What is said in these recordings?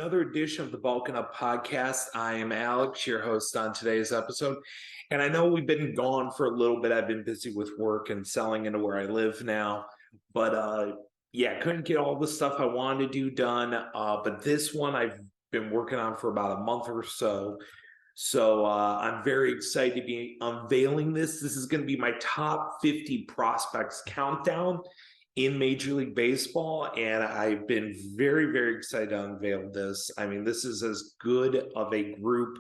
another edition of the Balkin podcast. I am Alex, your host on today's episode. And I know we've been gone for a little bit. I've been busy with work and selling into where I live now. But couldn't get all the stuff I wanted to do done. But this one I've been working on for about a month or so. So I'm very excited to be unveiling this. This is going to be my top 50 prospects countdown in Major League Baseball, and I've been very, very excited to unveil this. I mean, this is as good of a group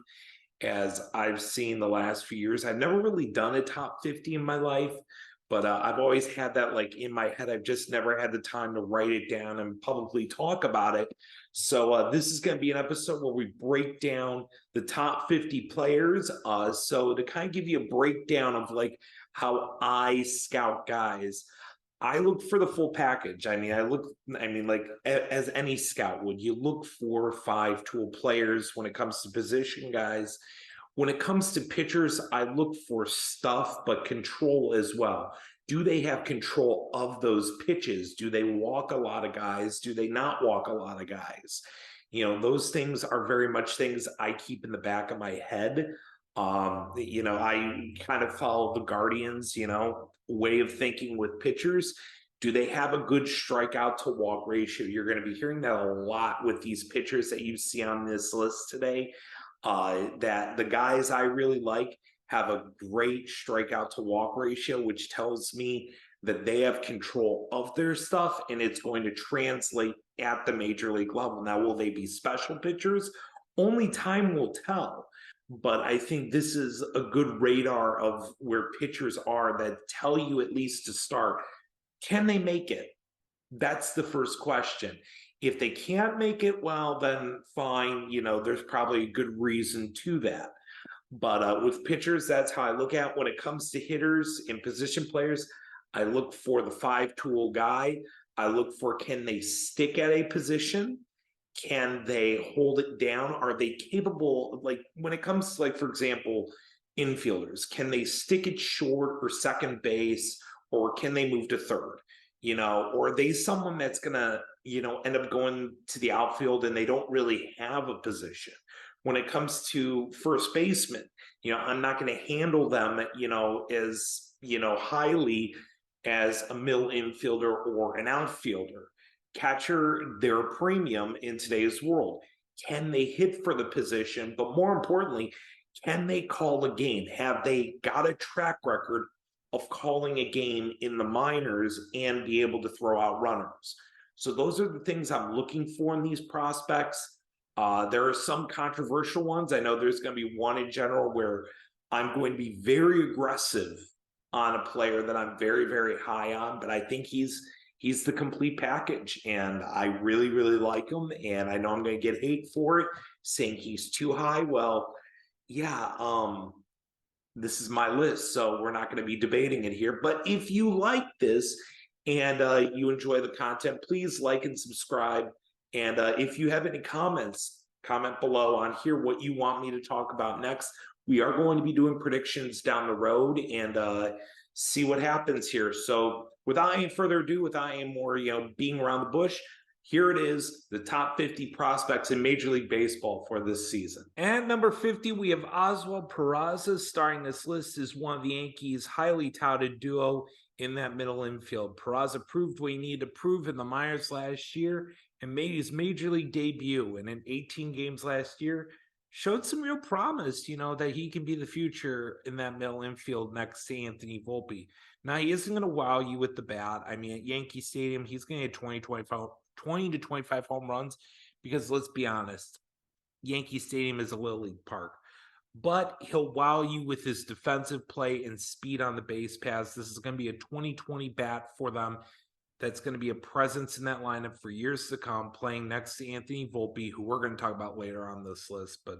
as I've seen the last few years. I've never really done a top 50 in my life, but I've always had that like in my head. I've just never had the time to write it down and publicly talk about it. So this is going to be an episode where we break down the top 50 players. So to kind of give you a breakdown of like how I scout guys, I look for the full package. Like as any scout would, you look for 5-tool players when it comes to position guys. When it comes to pitchers, I look for stuff, but control as well. Do they have control of those pitches? Do they walk a lot of guys? Do they not walk a lot of guys? You know, those things are very much things I keep in the back of my head. I kind of follow the Guardians, way of thinking with pitchers. Do they have a good strikeout to walk ratio? You're going to be hearing that a lot with these pitchers that you see on this list today. That the guys I really like have a great strikeout to walk ratio, which tells me that they have control of their stuff and it's going to translate at the major league level. Now, will they be special pitchers? Only time will tell. But I think this is a good radar of where pitchers are that tell you at least to start. Can they make it? That's the first question. If they can't make it, well, then fine. There's probably a good reason to that. But with pitchers, that's how I look at when it comes to hitters and position players. I look for the 5-tool guy. I look for, can they stick at a position? Can they hold it down? Are they capable, like when it comes to, like, for example, infielders, can they stick it short or second base, or can they move to third? Or are they someone that's going to, end up going to the outfield and they don't really have a position? When it comes to first baseman, I'm not going to handle them, as, highly as a middle infielder or an outfielder. Catcher, their premium in today's world. Can they hit for the position? But more importantly, can they call a game? Have they got a track record of calling a game in the minors and be able to throw out runners? So those are the things I'm looking for in these prospects. There are some controversial ones. I know there's going to be one in general where I'm going to be very aggressive on a player that I'm very, very high on, but I think he's the complete package, and I really, really like him, and I know I'm going to get hate for it, saying he's too high. Well, yeah, this is my list, so we're not going to be debating it here. But if you like this and you enjoy the content, please like and subscribe. And if you have any comments, comment below on here what you want me to talk about next. We are going to be doing predictions down the road and see what happens here. So without any further ado, without any more, being around the bush, here it is, the top 50 prospects in Major League Baseball for this season. And number 50, we have Oswald Peraza. Starting this list is one of the Yankees' highly touted duo in that middle infield. Peraza proved what he needed to prove in the minors last year and made his Major League debut. And in 18 games last year, showed some real promise, that he can be the future in that middle infield next to Anthony Volpe. Now, he isn't going to wow you with the bat. I mean, at Yankee Stadium, he's going to get 20 to 25 home runs because, let's be honest, Yankee Stadium is a Little League park. But he'll wow you with his defensive play and speed on the base paths. This is going to be a 2020 bat for them that's going to be a presence in that lineup for years to come, playing next to Anthony Volpe, who we're going to talk about later on this list. But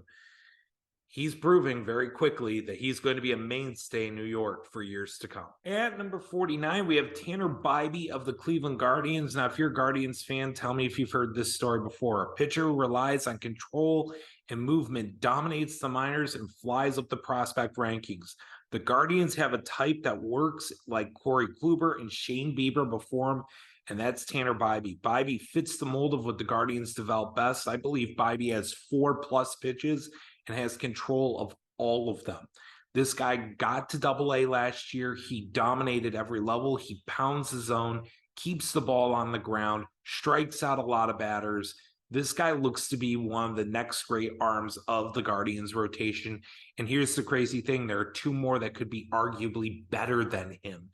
he's proving very quickly that he's going to be a mainstay in New York for years to come. At number 49, we have Tanner Bibee of the Cleveland Guardians. Now, if you're a Guardians fan, tell me if you've heard this story before. A pitcher who relies on control and movement, dominates the minors, and flies up the prospect rankings. The Guardians have a type that works like Corey Kluber and Shane Bieber before him, and that's Tanner Bybee. Bybee fits the mold of what the Guardians develop best. I believe Bybee has 4+ pitches and has control of all of them. This guy got to Double-A last year. He dominated every level. He pounds the zone, keeps the ball on the ground, strikes out a lot of batters. This guy looks to be one of the next great arms of the Guardians rotation. And here's the crazy thing. There are 2 more that could be arguably better than him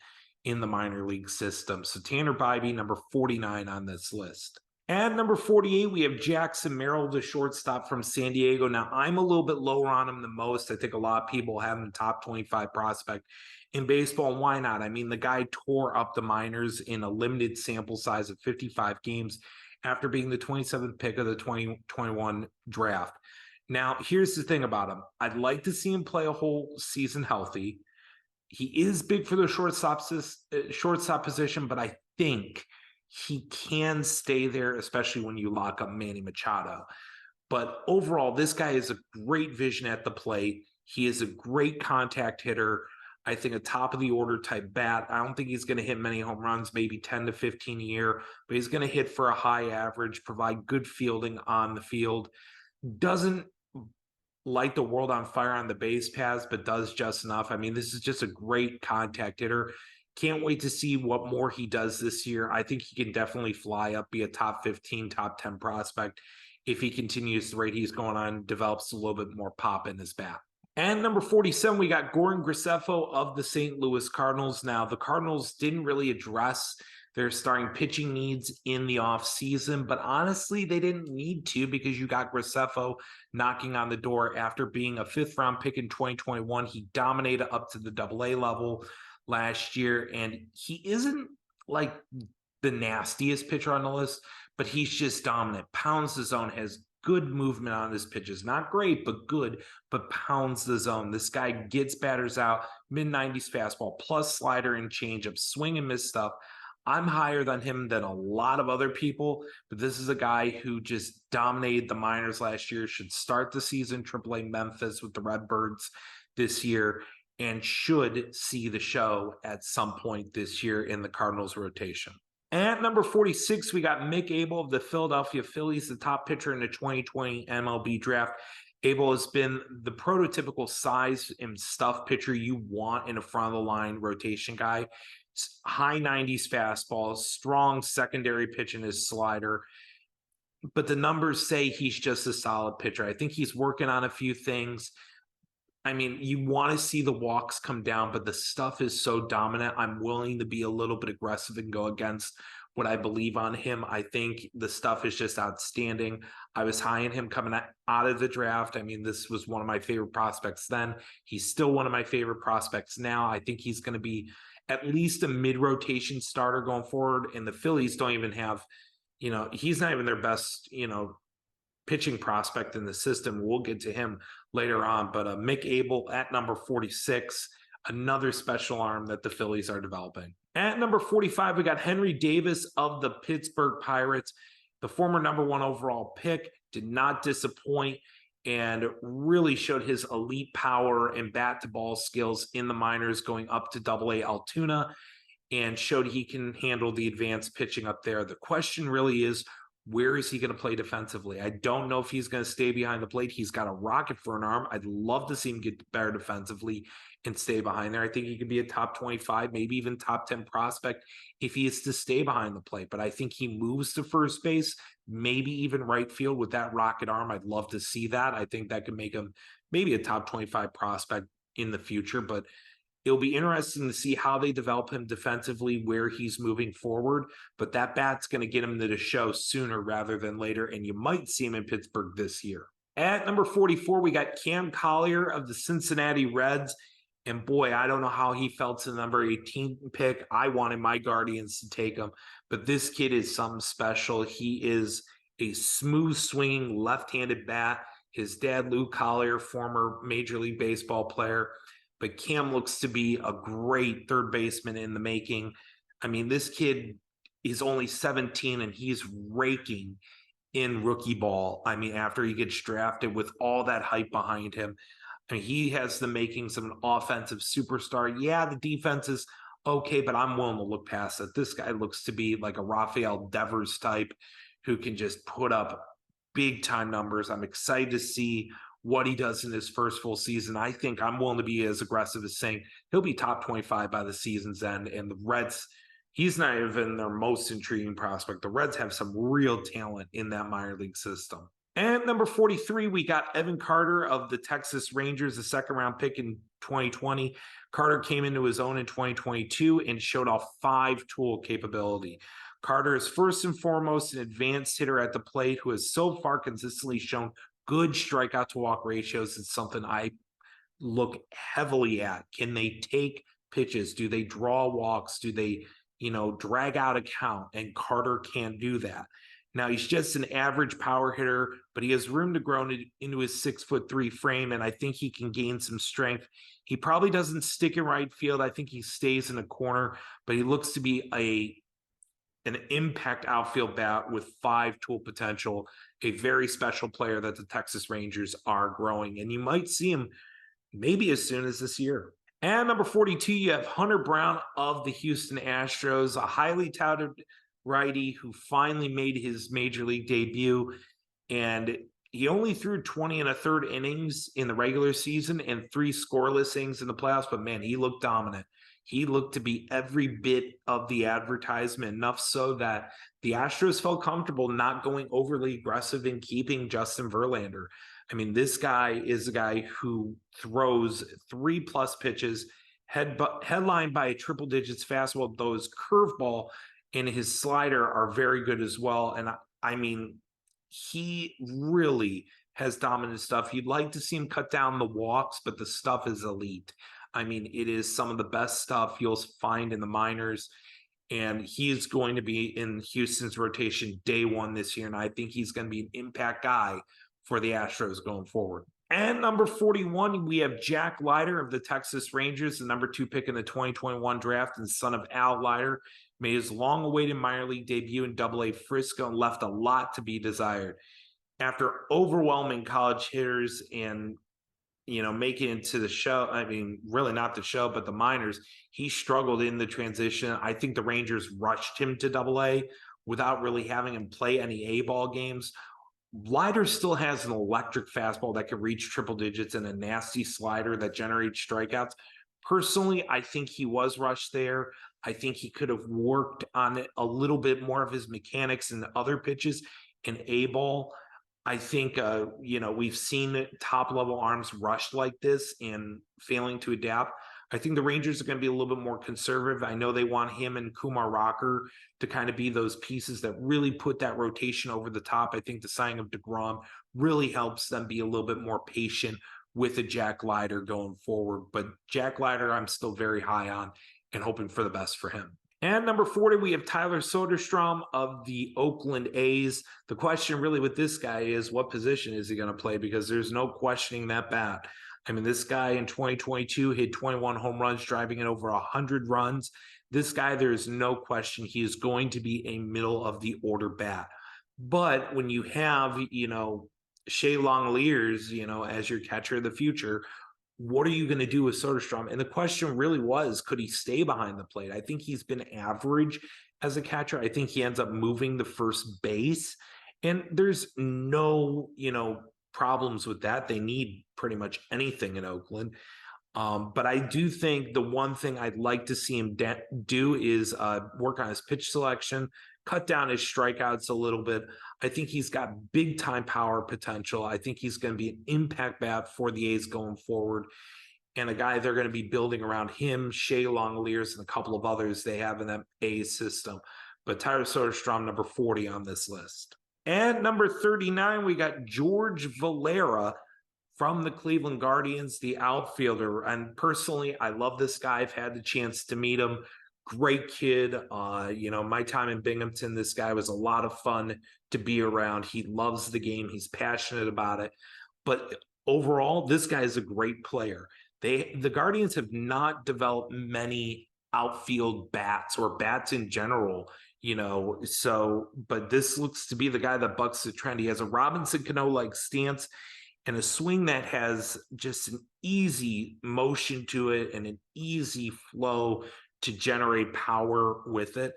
in the minor league system. So Tanner Bybee, number 49 on this list. At number 48, we have Jackson Merrill, the shortstop from San Diego. Now, I'm a little bit lower on him than most. I think a lot of people have him top 25 prospect in baseball. And why not? I mean, the guy tore up the minors in a limited sample size of 55 games after being the 27th pick of the 2021 draft. Now, here's the thing about him. I'd like to see him play a whole season healthy. He is big for the shortstop position, but I think he can stay there, especially when you lock up Manny Machado. But overall, this guy is a great vision at the plate. He is a great contact hitter. I think a top of the order type bat. I don't think he's going to hit many home runs, maybe 10 to 15 a year, but he's going to hit for a high average, provide good fielding on the field. Doesn't light the world on fire on the base paths, but does just enough. I mean, this is just a great contact hitter. Can't wait to see what more he does this year. I think he can definitely fly up, be a top 15, top 10 prospect if he continues the rate he's going on, develops a little bit more pop in his bat. And number 47, we got Gordon Graceffo of the St. Louis Cardinals. Now, the Cardinals didn't really address their starting pitching needs in the offseason, but honestly, they didn't need to because you got Graceffo knocking on the door after being a 5th-round pick in 2021. He dominated up to the Double-A level last year, and he isn't like the nastiest pitcher on the list, but he's just dominant. Pounds the zone, has good movement on his pitches. Not great, but good, but pounds the zone. This guy gets batters out, mid-90s fastball, plus slider and changeup, swing and miss stuff. I'm higher than him than a lot of other people, but this is a guy who just dominated the minors last year, should start the season AAA Memphis with the Redbirds this year, and should see the show at some point this year in the Cardinals rotation. At number 46, we got Mick Abel of the Philadelphia Phillies, the top pitcher in the 2020 MLB draft. Abel has been the prototypical size and stuff pitcher you want in a front of the line rotation guy. High 90s fastball, strong secondary pitch in his slider. But the numbers say he's just a solid pitcher. I think he's working on a few things. I mean, you want to see the walks come down, but the stuff is so dominant. I'm willing to be a little bit aggressive and go against what I believe on him. I think the stuff is just outstanding. I was high on him coming out of the draft. I mean, this was one of my favorite prospects then. He's still one of my favorite prospects now. I think he's going to be at least a mid-rotation starter going forward. And the Phillies don't even have, he's not even their best, pitching prospect in the system. We'll get to him later on, but Mick Abel at number 46, another special arm that the Phillies are developing. At number 45, we got Henry Davis of the Pittsburgh Pirates, the former number 1 overall pick, did not disappoint and really showed his elite power and bat to ball skills in the minors, going up to Double-A Altoona, and showed he can handle the advanced pitching up there. The question really is, where is he going to play defensively? I don't know if he's going to stay behind the plate. He's got a rocket for an arm. I'd love to see him get better defensively and stay behind there. I think he could be a top 25, maybe even top 10 prospect if he is to stay behind the plate. But I think he moves to first base, maybe even right field with that rocket arm. I'd love to see that. I think that could make him maybe a top 25 prospect in the future, but it'll be interesting to see how they develop him defensively, where he's moving forward, but that bat's going to get him to the show sooner rather than later, and you might see him in Pittsburgh this year. At number 44, we got Cam Collier of the Cincinnati Reds, and boy, I don't know how he felt to the number 18 pick. I wanted my Guardians to take him, but this kid is something special. He is a smooth swinging left-handed bat. His dad, Lou Collier, former Major League Baseball player, but Cam looks to be a great third baseman in the making. I mean, this kid is only 17 and he's raking in rookie ball. I mean, after he gets drafted with all that hype behind him, I mean, he has the makings of an offensive superstar. Yeah, the defense is okay, but I'm willing to look past it. This guy looks to be like a Rafael Devers type who can just put up big time numbers. I'm excited to see what he does in his first full season. I think I'm willing to be as aggressive as saying he'll be top 25 by the season's end. And the Reds, he's not even their most intriguing prospect. The Reds have some real talent in that minor league system. And number 43, we got Evan Carter of the Texas Rangers, a second round pick in 2020. Carter came into his own in 2022 and showed off 5-tool capability. Carter is first and foremost an advanced hitter at the plate who has so far consistently shown good strikeout to walk ratios. It's something I look heavily at. Can they take pitches? Do they draw walks? Do they, drag out a count? And Carter can't do that. Now he's just an average power hitter, but he has room to grow into his 6'3" frame, and I think he can gain some strength. He probably doesn't stick in right field. I think he stays in a corner, but he looks to be an impact outfield bat with 5-tool potential, a very special player that the Texas Rangers are growing, and you might see him maybe as soon as this year. And number 42, you have Hunter Brown of the Houston Astros, a highly touted righty who finally made his major league debut. And he only threw 20 1/3 innings in the regular season and 3 scoreless innings in the playoffs. But man, he looked dominant. He looked to be every bit of the advertisement, enough so that the Astros felt comfortable not going overly aggressive in keeping Justin Verlander. I mean, this guy is a guy who throws 3+ pitches, headlined by a triple digits fastball. Those curveball and his slider are very good as well. And I mean, he really has dominant stuff. You'd like to see him cut down the walks, but the stuff is elite. I mean, it is some of the best stuff you'll find in the minors. And he is going to be in Houston's rotation day one this year. And I think he's going to be an impact guy for the Astros going forward. And number 41, we have Jack Leiter of the Texas Rangers, the number 2 pick in the 2021 draft and son of Al Leiter. Made his long-awaited minor league debut in AA Frisco and left a lot to be desired. After overwhelming college hitters and, making it to the show, I mean, really not the show, but the minors, he struggled in the transition. I think the Rangers rushed him to AA without really having him play any A-ball games. Leiter still has an electric fastball that can reach triple digits and a nasty slider that generates strikeouts. Personally, I think he was rushed there. I think he could have worked on it a little bit more of his mechanics and other pitches in A-ball. I think, we've seen top-level arms rushed like this and failing to adapt. I think the Rangers are going to be a little bit more conservative. I know they want him and Kumar Rocker to kind of be those pieces that really put that rotation over the top. I think the signing of DeGrom really helps them be a little bit more patient with a Jack Leiter going forward. But Jack Leiter, I'm still very high on and hoping for the best for him. And number 40, we have Tyler Soderstrom of the Oakland A's. The question really with this guy is, what position is he going to play? Because there's no questioning that bat. I mean, this guy in 2022 hit 21 home runs, driving in over 100 runs. This guy, there's no question he is going to be a middle-of-the-order bat. But when you have, Shea Langeliers, as your catcher of the future, what are you going to do with Soderstrom? And the question really was, could he stay behind the plate? I think he's been average as a catcher. I think he ends up moving to first base. And there's no, problems with that. They need pretty much anything in Oakland. But I do think the one thing I'd like to see him do is work on his pitch selection, cut down his strikeouts a little bit. I think he's got big time power potential. I think he's going to be an impact bat for the A's going forward. And a guy they're going to be building around him, Shea Langeliers, and a couple of others they have in that A's system. But Tyler Soderstrom, number 40 on this list. And number 39, we got George Valera from the Cleveland Guardians, the outfielder. And personally, I love this guy. I've had the chance to meet him. Great kid. My time in Binghamton, this guy was a lot of fun to be around. He loves the game. He's passionate about it. But overall, this guy is a great player. The Guardians have not developed many outfield bats or bats in general, but this looks to be the guy that bucks the trend. He has a Robinson Cano-like stance and a swing that has just an easy motion to it and an easy flow to generate power with it.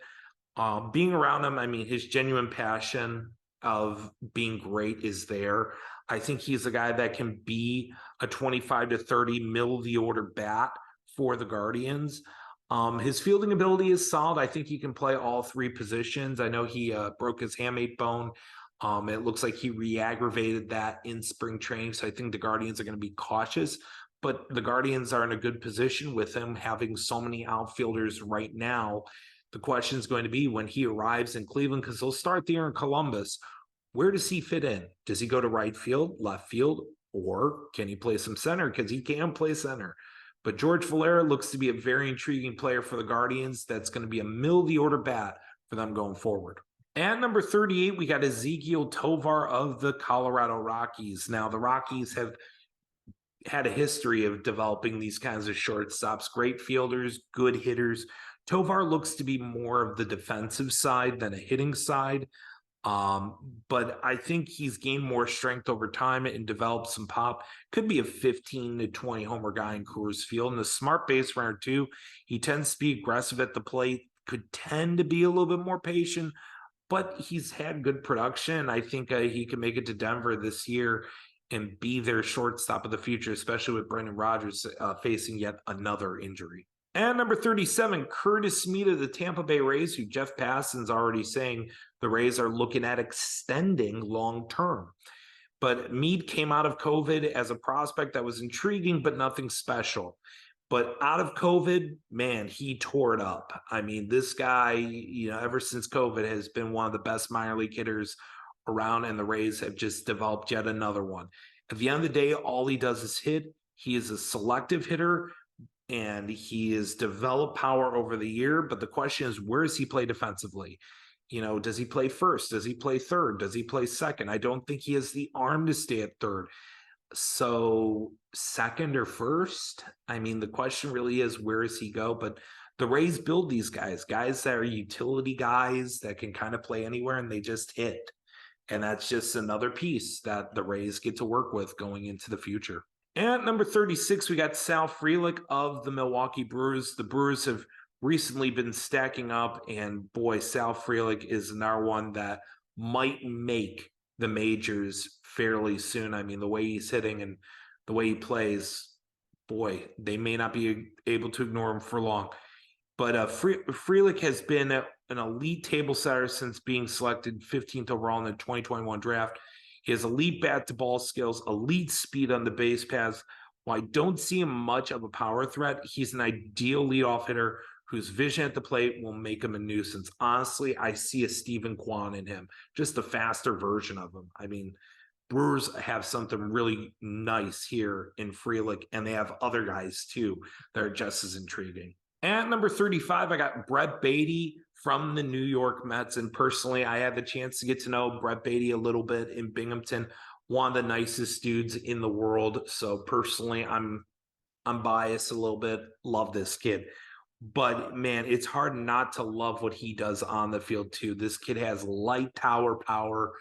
Being around him, I mean, his genuine passion of being great is there. I think he's a guy that can be a 25 to 30 middle of the order bat for the Guardians. His fielding ability is solid. I think he can play all three positions. I know he broke his hamate bone. It looks like he re-aggravated that in spring training. So I think the Guardians are going to be cautious, but the Guardians are in a good position with him having so many outfielders right now. The question is going to be when he arrives in Cleveland, because he'll start the year in Columbus, where does he fit in? Does he go to right field, left field, or can he play some center? Because he can play center. But George Valera looks to be a very intriguing player for the Guardians. That's going to be a middle of the order bat for them going forward. At number 38, we got Ezequiel Tovar of the Colorado Rockies. Now, the Rockies have had a history of developing these kinds of shortstops, great fielders, good hitters. Tovar looks to be more of the defensive side than a hitting side. But I think he's gained more strength over time and developed some pop. Could be a 15 to 20 homer guy in Coors Field. And a smart base runner, too. He tends to be aggressive at the plate, could tend to be a little bit more patient, but he's had good production. I think he can make it to Denver this year and be their shortstop of the future, especially with Brendan Rodgers facing yet another injury. And number 37, Curtis Mead of the Tampa Bay Rays, who Jeff Passan's already saying the Rays are looking at extending long-term. But Mead came out of COVID as a prospect that was intriguing, but nothing special. But out of COVID, man, he tore it up. I mean, this guy, ever since COVID has been one of the best minor league hitters around, and the Rays have just developed yet another one. At the end of the day, all he does is hit. He is a selective hitter, and he has developed power over the year. But the question is, where does he play defensively? Does he play first? Does he play third? Does he play second? I don't think he has the arm to stay at third. So second or first? I mean, the question really is, where does he go? But the Rays build these guys that are utility guys that can kind of play anywhere, and they just hit. And that's just another piece that the Rays get to work with going into the future. At number 36, we got Sal Frelick of the Milwaukee Brewers. The Brewers have recently been stacking up, and boy, Sal Frelick is another one that might make the majors fairly soon. I mean, the way he's hitting and the way he plays, boy, they may not be able to ignore him for long. But Frelick has been an elite table setter since being selected 15th overall in the 2021 draft. He has elite bat-to-ball skills, elite speed on the base paths. While I don't see him much of a power threat, he's an ideal leadoff hitter whose vision at the plate will make him a nuisance. Honestly, I see a Stephen Kwan in him, just a faster version of him. I mean, Brewers have something really nice here in Frelick, and they have other guys, too, that are just as intriguing. At number 35, I got Brett Baty from the New York Mets. And personally, I had the chance to get to know Brett Baty a little bit in Binghamton, one of the nicest dudes in the world. So personally, I'm biased a little bit. Love this kid. But man, it's hard not to love what he does on the field too. This kid has light tower power,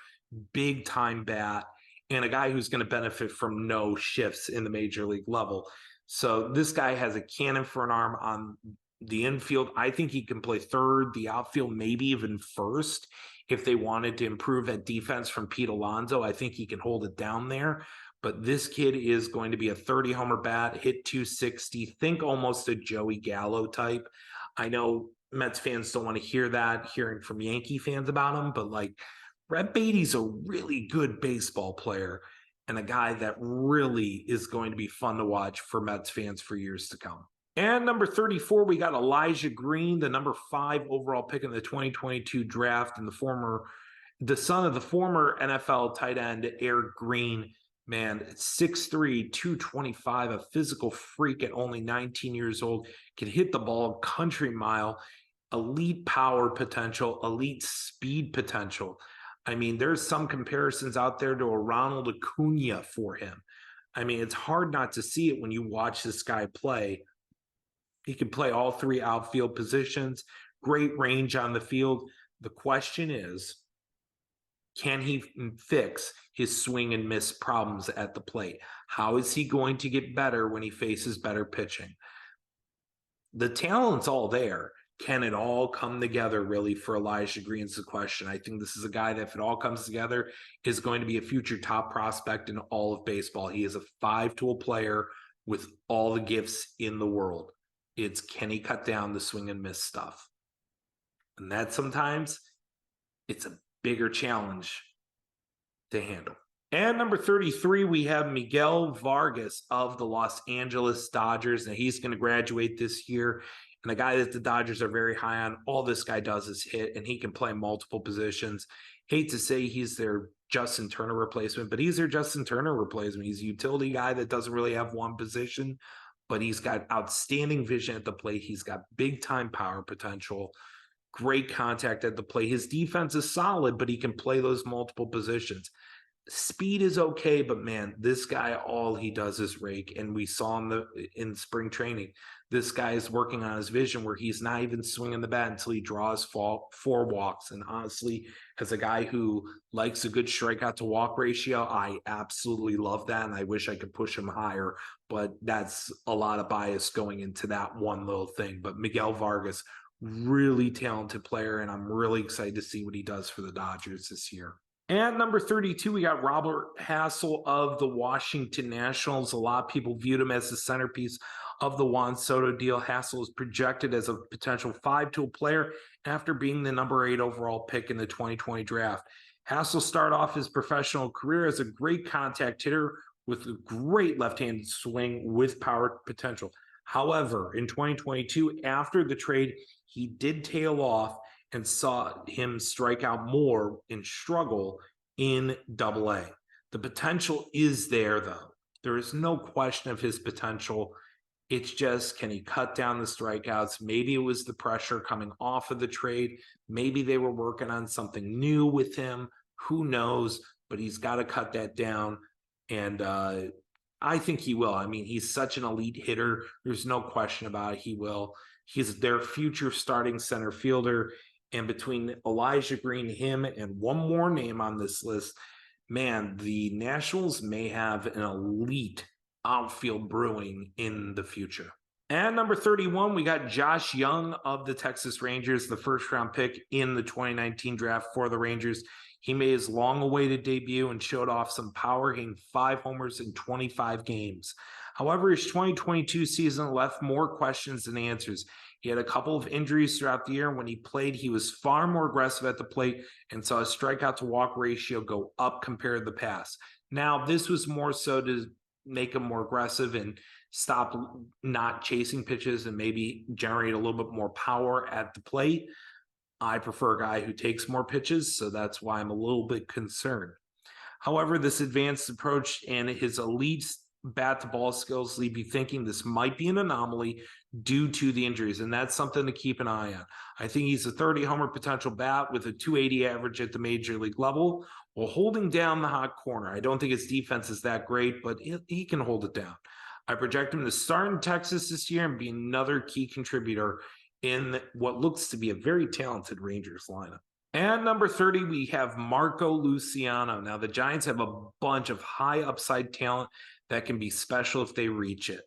big time bat, and a guy who's going to benefit from no shifts in the major league level. So this guy has a cannon for an arm on the infield. I think he can play third, the outfield, maybe even first. If they wanted to improve that defense from Pete Alonso, I think he can hold it down there. But this kid is going to be a 30 homer bat, hit 260, think almost a Joey Gallo type. I know Mets fans don't want to hear that, hearing from Yankee fans about him, but like Brett Baty's a really good baseball player and a guy that really is going to be fun to watch for Mets fans for years to come. And number 34, we got Elijah Green, the number 5 overall pick in the 2022 draft, and the son of the former NFL tight end Eric Green. Man, 6'3", 225, a physical freak at only 19 years old, can hit the ball a country mile, elite power potential, elite speed potential. I mean, there's some comparisons out there to a Ronald Acuna for him. I mean, it's hard not to see it when you watch this guy play. He can play all 3 outfield positions, great range on the field. The question is, can he fix his swing and miss problems at the plate? How is he going to get better when he faces better pitching? the talent's all there. Can it all come together really for Elijah Green's the question. I think this is a guy that, if it all comes together, is going to be a future top prospect in all of baseball. He is a 5-tool player with all the gifts in the world. It's, can he cut down the swing and miss stuff? And that sometimes it's a bigger challenge to handle. And number 33, we have Miguel Vargas of the Los Angeles Dodgers. Now, he's going to graduate this year. And a guy that the Dodgers are very high on. All this guy does is hit, and he can play multiple positions. Hate to say he's their Justin Turner replacement, but he's their Justin Turner replacement. He's a utility guy that doesn't really have one position, but he's got outstanding vision at the plate. He's got big-time power potential, great contact at the plate. His defense is solid, but he can play those multiple positions. Speed is okay, but man, this guy, all he does is rake. And we saw in spring training, this guy is working on his vision where he's not even swinging the bat until he draws 4 walks. And honestly, as a guy who likes a good strikeout to walk ratio, I absolutely love that. And I wish I could push him higher, but that's a lot of bias going into that one little thing. But Miguel Vargas, really talented player, and I'm really excited to see what he does for the Dodgers this year. And number 32, we got Robert Hassell of the Washington Nationals. A lot of people viewed him as the centerpiece of the Juan Soto deal. Hassell is projected as a potential 5-tool player after being the number 8 overall pick in the 2020 draft. Hassell started off his professional career as a great contact hitter with a great left-handed swing with power potential. However, in 2022, after the trade, he did tail off and saw him strike out more and struggle in Double-A. The potential is there, though. There is no question of his potential. It's just, can he cut down the strikeouts? Maybe it was the pressure coming off of the trade. Maybe they were working on something new with him. Who knows? But he's got to cut that down. And I think he will. I mean, he's such an elite hitter. There's no question about it. He will. He's their future starting center fielder. And between Elijah Green, him, and one more name on this list, man, the Nationals may have an elite outfield brewing in the future. And number 31, we got Josh Young of the Texas Rangers, the first-round pick in the 2019 draft for the Rangers. He made his long-awaited debut and showed off some power, hitting 5 homers in 25 games. However, his 2022 season left more questions than answers. He had a couple of injuries throughout the year. When he played, he was far more aggressive at the plate and saw his strikeout to walk ratio go up compared to the past. Now, this was more so to make him more aggressive and stop not chasing pitches and maybe generate a little bit more power at the plate. I prefer a guy who takes more pitches, so that's why I'm a little bit concerned. However, this advanced approach and his elite bat-to-ball skills leave you thinking this might be an anomaly due to the injuries, and that's something to keep an eye on. I think he's a 30-homer potential bat with a 280 average at the major league level while holding down the hot corner. I don't think his defense is that great, but he can hold it down. I project him to start in Texas this year and be another key contributor in what looks to be a very talented Rangers lineup. And number 30, we have Marco Luciano. Now, the Giants have a bunch of high upside talent that can be special if they reach it.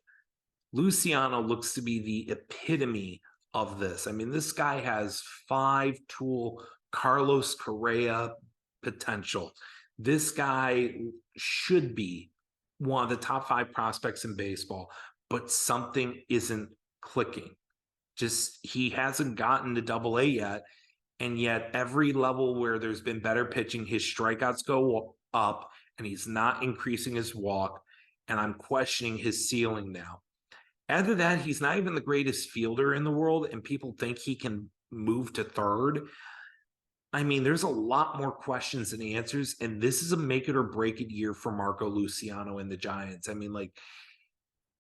Luciano looks to be the epitome of this. I mean, this guy has 5-tool Carlos Correa potential. This guy should be one of the top 5 prospects in baseball, but something isn't clicking. Just, he hasn't gotten to Double-A yet, and yet every level where there's been better pitching, his strikeouts go up, and he's not increasing his walk, and I'm questioning his ceiling now. Add to that, he's not even the greatest fielder in the world, and people think he can move to third. I mean, there's a lot more questions than answers, and this is a make-it-or-break-it year for Marco Luciano and the Giants. I mean, like,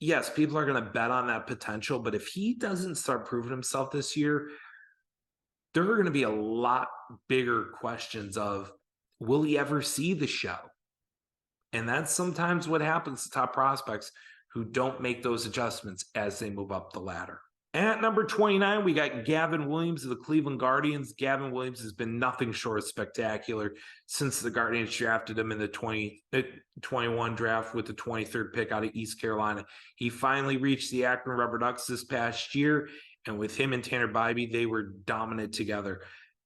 yes, people are going to bet on that potential, but if he doesn't start proving himself this year, there are going to be a lot bigger questions of, will he ever see the show? And that's sometimes what happens to top prospects who don't make those adjustments as they move up the ladder. At number 29, we got Gavin Williams of the Cleveland Guardians. Gavin Williams has been nothing short of spectacular since the Guardians drafted him in the 2021 draft with the 23rd pick out of East Carolina. He finally reached the Akron Rubber Ducks this past year, and with him and Tanner Bybee, they were dominant together.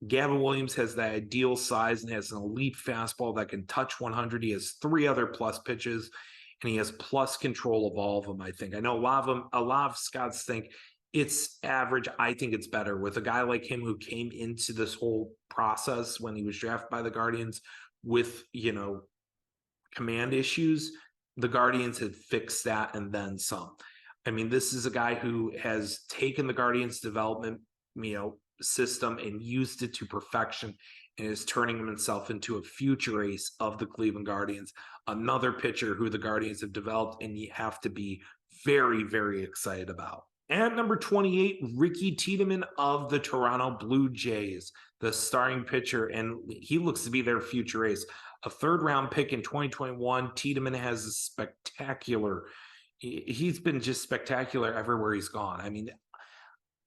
Gavin Williams has that ideal size and has an elite fastball that can touch 100. He has 3 other plus pitches, and he has plus control of all of them, I think. I know a lot of scouts think it's average. I think it's better with a guy like him who came into this whole process when he was drafted by the Guardians with, command issues. The Guardians had fixed that and then some. I mean, this is a guy who has taken the Guardians development, system and used it to perfection and is turning himself into a future ace of the Cleveland Guardians. Another pitcher who the Guardians have developed and you have to be very, very excited about. At number 28, Ricky Tiedemann of the Toronto Blue Jays, the starting pitcher, and he looks to be their future ace. A 3rd-round pick in 2021. Tiedemann has a he's been just spectacular everywhere he's gone. I mean,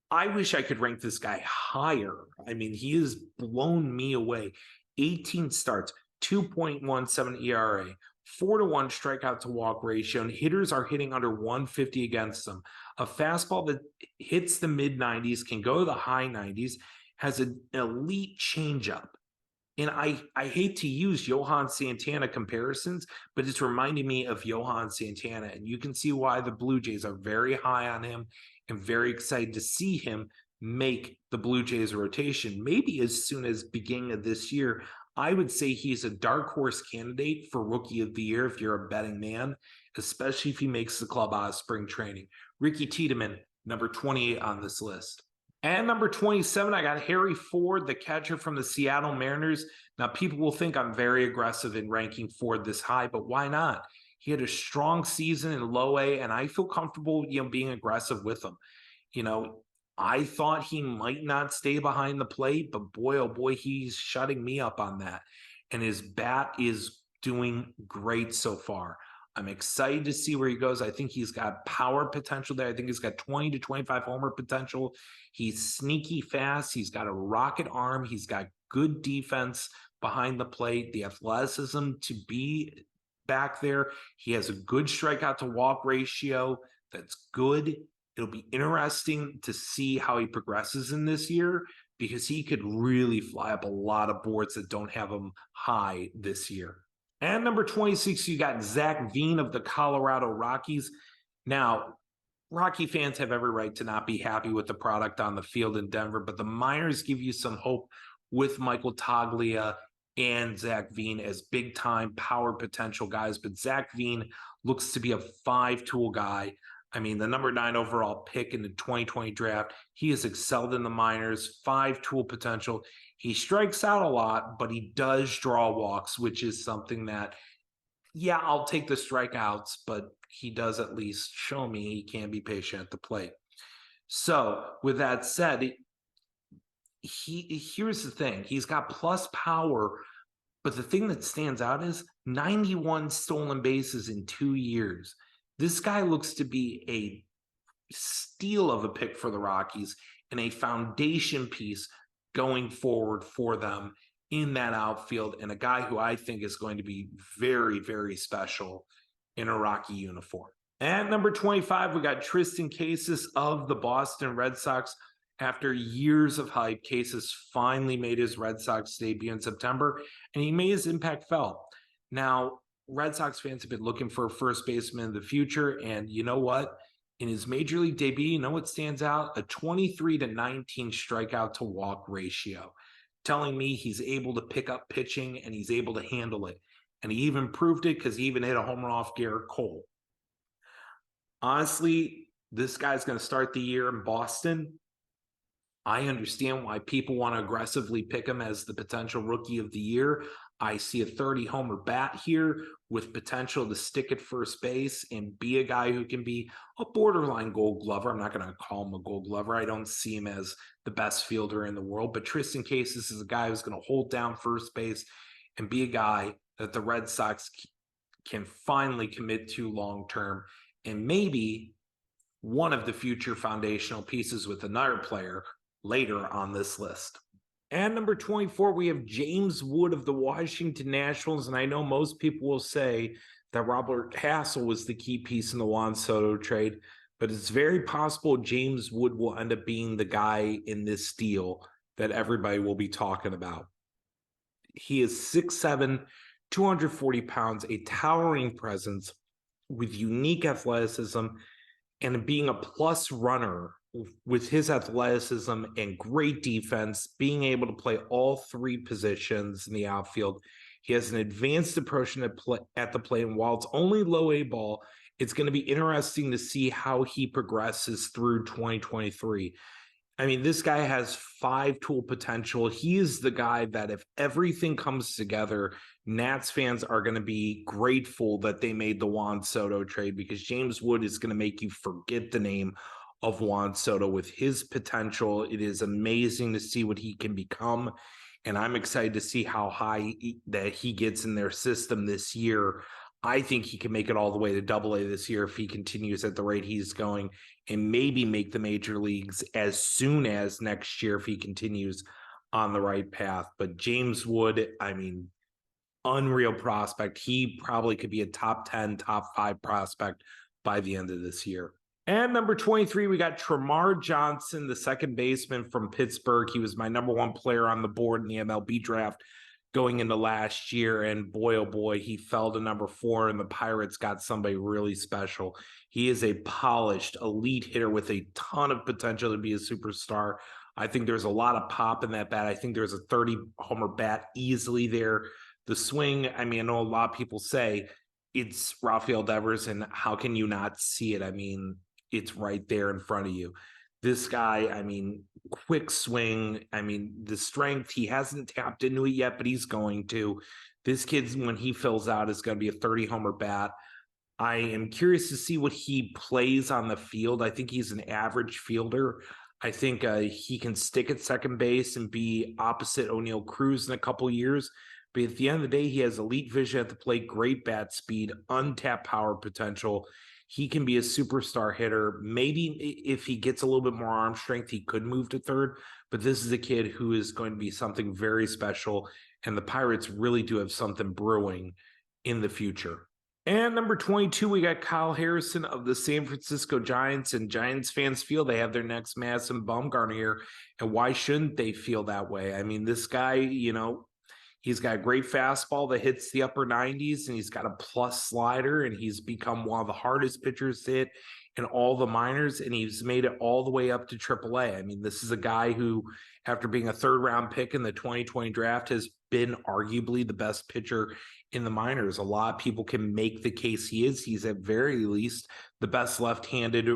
I wish I could rank this guy higher. I mean, he has blown me away. 18 starts, 2.17 ERA, 4-to-1 strikeout to walk ratio, and hitters are hitting under 150 against them. A fastball that hits the mid 90s, can go to the high 90s, has an elite changeup. And I hate to use Johan Santana comparisons, but it's reminding me of Johan Santana. And you can see why the Blue Jays are very high on him and very excited to see him make the Blue Jays rotation. Maybe as soon as beginning of this year. I would say he's a dark horse candidate for Rookie of the Year if you're a betting man, especially if he makes the club out of spring training. Ricky Tiedemann, number 28 on this list. And number 27, I got Harry Ford, the catcher from the Seattle Mariners. Now, people will think I'm very aggressive in ranking Ford this high, but why not? He had a strong season in low A, and I feel comfortable, being aggressive with him. I thought he might not stay behind the plate, but boy, oh boy, he's shutting me up on that. And his bat is doing great so far. I'm excited to see where he goes. I think he's got power potential there. I think he's got 20 to 25 homer potential. He's sneaky fast. He's got a rocket arm. He's got good defense behind the plate, the athleticism to be back there. He has a good strikeout to walk ratio that's good. It'll be interesting to see how he progresses in this year because he could really fly up a lot of boards that don't have him high this year. And number 26, you got Zach Veen of the Colorado Rockies. Now, Rocky fans have every right to not be happy with the product on the field in Denver, but the minors give you some hope with Michael Toglia and Zach Veen as big-time power potential guys. But Zach Veen looks to be a 5-tool guy. I mean, the number 9 overall pick in the 2020 draft, he has excelled in the minors, 5-tool potential. He strikes out a lot, but he does draw walks, which is something that, yeah, I'll take the strikeouts, but he does at least show me he can be patient at the plate. So with that said, here's the thing. He's got plus power, but the thing that stands out is 91 stolen bases in 2 years. This guy looks to be a steal of a pick for the Rockies and a foundation piece going forward for them in that outfield, and a guy who I think is going to be very, very special in a Rocky uniform. At number 25, we got Tristan Casas of the Boston Red Sox. After years of hype, Casas finally made his Red Sox debut in September, and he made his impact felt. Now, Red Sox fans have been looking for a first baseman in the future, and you know what? In his major league debut, you know what stands out? A 23-19 strikeout to walk ratio, telling me he's able to pick up pitching and he's able to handle it. And he even proved it because he even hit a home run off Garrett Cole. Honestly, this guy's going to start the year in Boston. I understand why people want to aggressively pick him as the potential Rookie of the Year. I see a 30-homer bat here with potential to stick at first base and be a guy who can be a borderline Gold Glover. I'm not going to call him a Gold Glover. I don't see him as the best fielder in the world, but Tristan Casas is a guy who's going to hold down first base and be a guy that the Red Sox can finally commit to long-term and maybe one of the future foundational pieces with another player later on this list. And number 24, we have James Wood of the Washington Nationals. And I know most people will say that Robert Hassel was the key piece in the Juan Soto trade, but it's very possible James Wood will end up being the guy in this deal that everybody will be talking about. He is 6'7", 240 pounds, a towering presence with unique athleticism, and being a plus runner with his athleticism and great defense, being able to play all three positions in the outfield. He has an advanced approach at the plate, and while it's only low A ball, it's going to be interesting to see how he progresses through 2023. I mean, this guy has 5-tool potential. He is the guy that if everything comes together, Nats fans are going to be grateful that they made the Juan Soto trade, because James Wood is going to make you forget the name of Juan Soto with his potential. It is amazing to see what he can become, and I'm excited to see how high that he gets in their system this year. I think he can make it all the way to Double-A this year if he continues at the rate he's going, and maybe make the major leagues as soon as next year if he continues on the right path. But James Wood, I mean, unreal prospect. He probably could be a top 10, top 5 prospect by the end of this year. And number 23, we got Tremar Johnson, the second baseman from Pittsburgh. He was my number 1 player on the board in the MLB draft going into last year, and boy, oh boy, he fell to number 4, and the Pirates got somebody really special. He is a polished, elite hitter with a ton of potential to be a superstar. I think there's a lot of pop in that bat. I think there's a 30-homer bat easily there. The swing, I mean, I know a lot of people say it's Rafael Devers, and how can you not see it? I mean, it's right there in front of you. This guy, I mean, quick swing. I mean, the strength, he hasn't tapped into it yet, but he's going to. This kid, when he fills out, is going to be a 30-homer bat. I am curious to see what he plays on the field. I think he's an average fielder. I think he can stick at second base and be opposite O'Neal Cruz in a couple of years. But at the end of the day, he has elite vision at the plate, great bat speed, untapped power potential. He can be a superstar hitter. Maybe if he gets a little bit more arm strength, he could move to third. But this is a kid who is going to be something very special. And the Pirates really do have something brewing in the future. And number 22, we got Kyle Harrison of the San Francisco Giants. And Giants fans feel they have their next Madison Bumgarner here. And why shouldn't they feel that way? I mean, this guy, you know, he's got a great fastball that hits the upper 90s, and he's got a plus slider, and he's become one of the hardest pitchers to hit in all the minors, and he's made it all the way up to AAA. I mean, this is a guy who, after being a third-round pick in the 2020 draft, has been arguably the best pitcher in the minors. A lot of people can make the case he is. He's at very least the best left-handed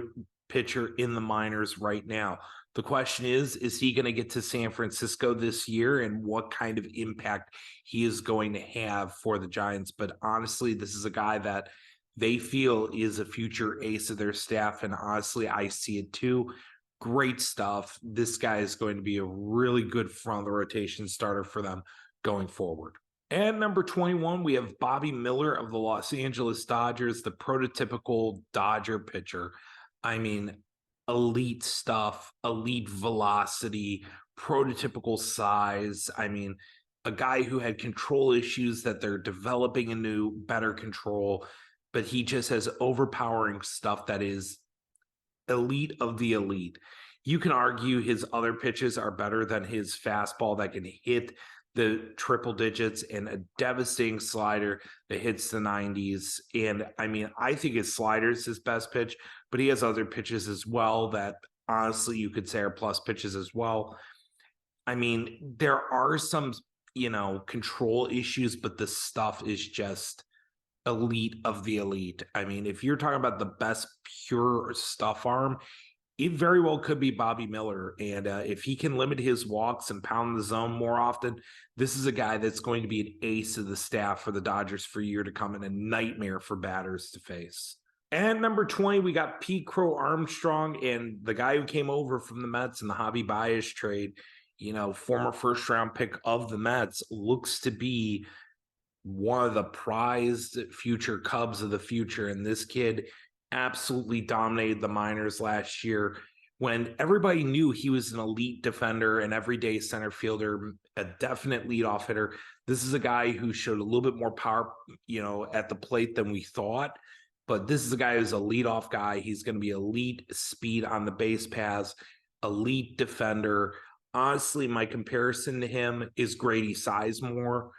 pitcher in the minors right now. The question is he going to get to San Francisco this year, and what kind of impact he is going to have for the Giants? But honestly, this is a guy that they feel is a future ace of their staff, and honestly, I see it too. Great stuff. This guy is going to be a really good front of the rotation starter for them going forward. And number 21, we have Bobby Miller of the Los Angeles Dodgers, the prototypical Dodger pitcher. I mean, elite stuff, elite velocity, prototypical size. I mean, a guy who had control issues that they're developing into better control, but he just has overpowering stuff that is elite of the elite. You can argue his other pitches are better than his fastball that can hit the triple digits, and a devastating slider that hits the 90s. And I mean, I think his slider is his best pitch, but he has other pitches as well that honestly you could say are plus pitches as well. I mean, there are some, you know, control issues, but the stuff is just elite of the elite. I mean, if you're talking about the best pure stuff arm, it very well could be Bobby Miller. And if he can limit his walks and pound the zone more often, this is a guy that's going to be an ace of the staff for the Dodgers for a year to come, and a nightmare for batters to face. And number 20, we got Pete Crow Armstrong, and the guy who came over from the Mets in the Javi Baez trade, you know, former first-round pick of the Mets, looks to be one of the prized future Cubs of the future. And this kid, absolutely dominated the minors last year when everybody knew he was an elite defender, an everyday center fielder, a definite leadoff hitter. This is a guy who showed a little bit more power, at the plate than we thought. But this is a guy who's a leadoff guy. He's going to be elite speed on the base paths, elite defender. Honestly, my comparison to him is Grady Sizemore.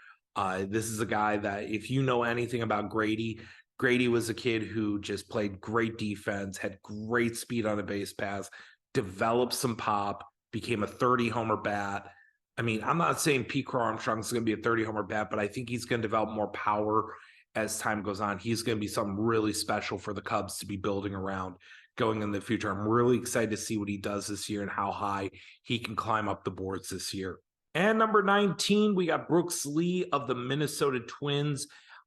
This is a guy that, if you know anything about Grady, Grady was a kid who just played great defense, had great speed on the base paths, developed some pop, became a 30 homer bat. I mean, I'm not saying Pete Crow Armstrong is going to be a 30 homer bat, but I think he's going to develop more power as time goes on. He's going to be something really special for the Cubs to be building around going in the future. I'm really excited to see what he does this year and how high he can climb up the boards this year. And number 19, we got Brooks Lee of the Minnesota Twins.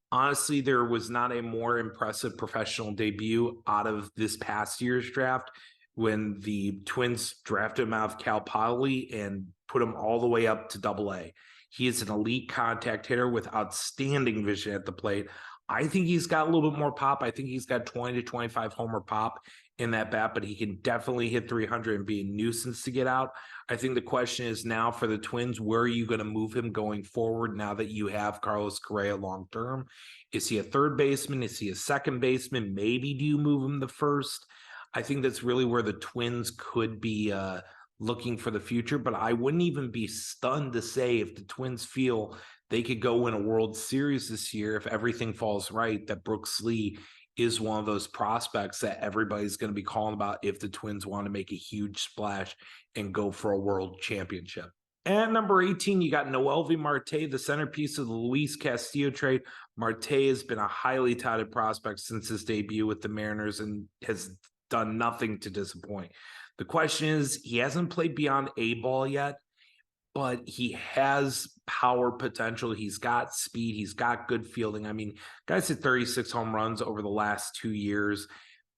Honestly, there was not a more impressive professional debut out of this past year's draft when the Twins drafted him out of Cal Poly and put him all the way up to Double-A. He is an elite contact hitter with outstanding vision at the plate. I think he's got a little bit more pop. I think he's got 20 to 25 homer pop in that bat, but he can definitely hit 300 and be a nuisance to get out. I think the question is now for the Twins, where are you going to move him going forward now that you have Carlos Correa long term? Is he a third baseman? Is he a second baseman? Maybe do you move him the first? I think that's really where the Twins could be looking for the future, but I wouldn't even be stunned to say if the Twins feel they could go win a World Series this year, if everything falls right, that Brooks Lee is one of those prospects that everybody's going to be calling about if the Twins want to make a huge splash and go for a world championship. And number 18, you got Noelvi Marte, the centerpiece of the Luis Castillo trade. Marte has been a highly touted prospect since his debut with the Mariners and has done nothing to disappoint. The question is, he hasn't played beyond A ball yet, but he has power potential. He's got speed. He's got good fielding. I mean, guys hit 36 home runs over the last 2 years.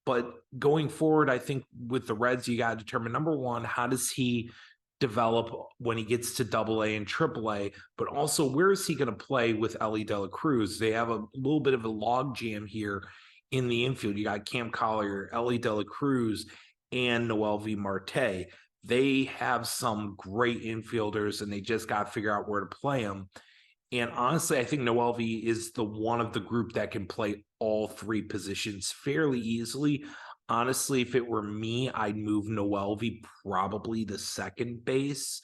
But going forward, I think with the Reds, you got to determine, number one, how does he develop when he gets to Double-A and Triple-A? But also, where is he going to play with Elly De La Cruz? They have a little bit of a log jam here in the infield. You got Cam Collier, Elly De La Cruz, and Noelvi Marte. They have some great infielders, and they just got to figure out where to play them. And honestly, I think Noelvi is the one of the group that can play all three positions fairly easily. Honestly, if it were me, I'd move Noelvi probably to second base.